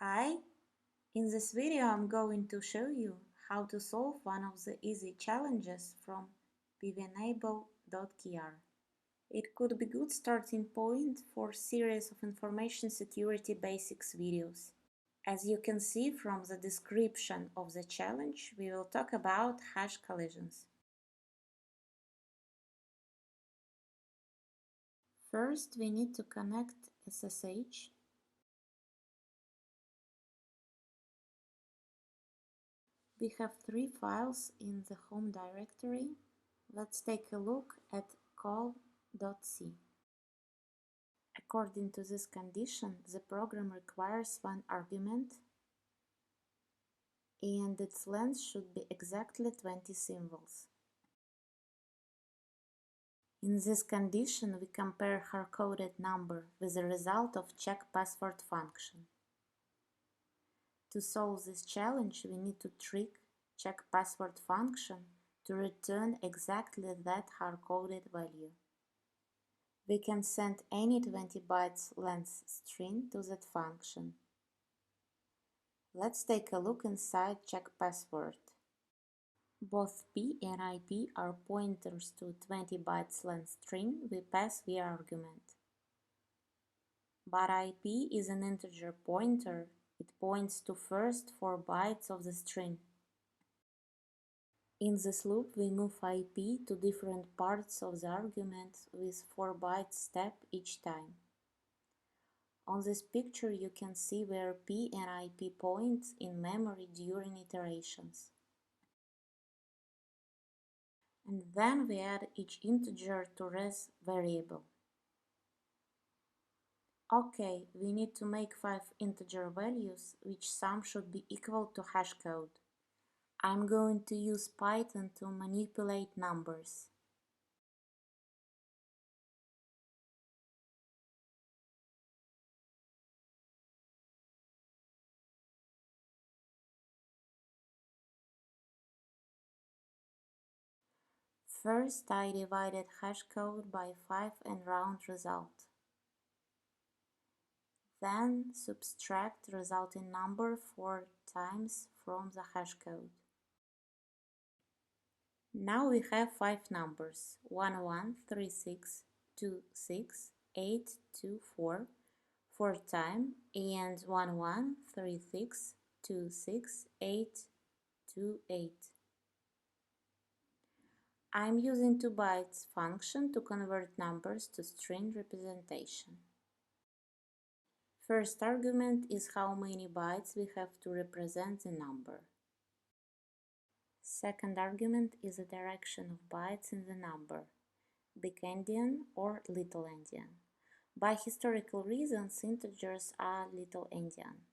Hi, in this video I'm going to show you how to solve one of the easy challenges from pwnable.kr. It could be a good starting point for a series of information security basics videos. As you can see from the description of the challenge, we will talk about hash collisions. First, we need to connect SSH. We have 3 files in the home directory. Let's take a look at call.c. According to this condition, the program requires one argument and its length should be exactly 20 symbols. In this condition, we compare hard-coded number with the result of check password function. To solve this challenge, we need to trick check password function to return exactly that hard-coded value. We can send any 20 bytes length string to that function. Let's take a look inside check password. Both p and ip are pointers to 20 bytes length string we pass via argument. But ip is an integer pointer. It points to first 4 bytes of the string. In this loop, we move ip to different parts of the argument with 4 bytes step each time. On this picture, you can see where p and ip points in memory during iterations. And then we add each integer to res variable. Okay, we need to make 5 integer values, which sum should be equal to hash code. I'm going to use Python to manipulate numbers. First, I divided hash code by 5 and round result. Then subtract resulting number 4 times from the hash code. Now we have 5 numbers 113626 4 time and 113626 I'm using 2 bytes function to convert numbers to string representation. First argument is how many bytes we have to represent the number. Second argument is the direction of bytes in the number, big endian or little endian. By historical reasons, integers are little endian.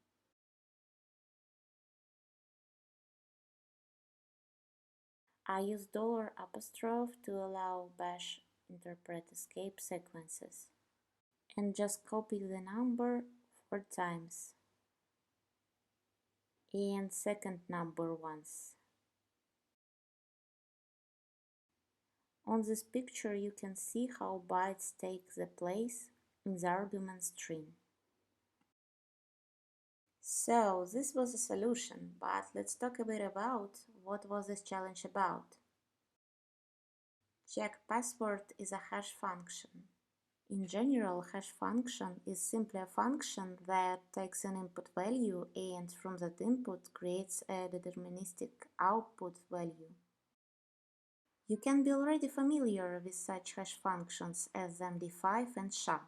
I use $apostrophe to allow bash interpret escape sequences. And just copy the number 4 times. And second number once. On this picture you can see how bytes take the place in the argument string. So this was a solution, but let's talk a bit about what was this challenge about. Check password is a hash function. In general, hash function is simply a function that takes an input value and from that input creates a deterministic output value. You can be already familiar with such hash functions as MD5 and SHA.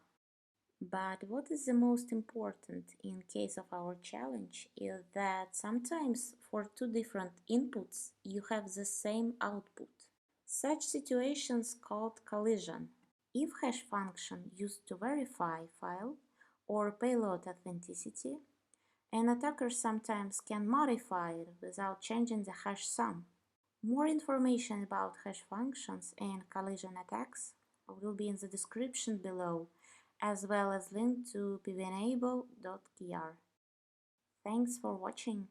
But what is the most important in case of our challenge is that sometimes for 2 different inputs you have the same output. Such situations called collision. If hash function used to verify file or payload authenticity, an attacker sometimes can modify it without changing the hash sum. More information about hash functions and collision attacks will be in the description below, as well as link to pwnable.kr. Thanks for watching.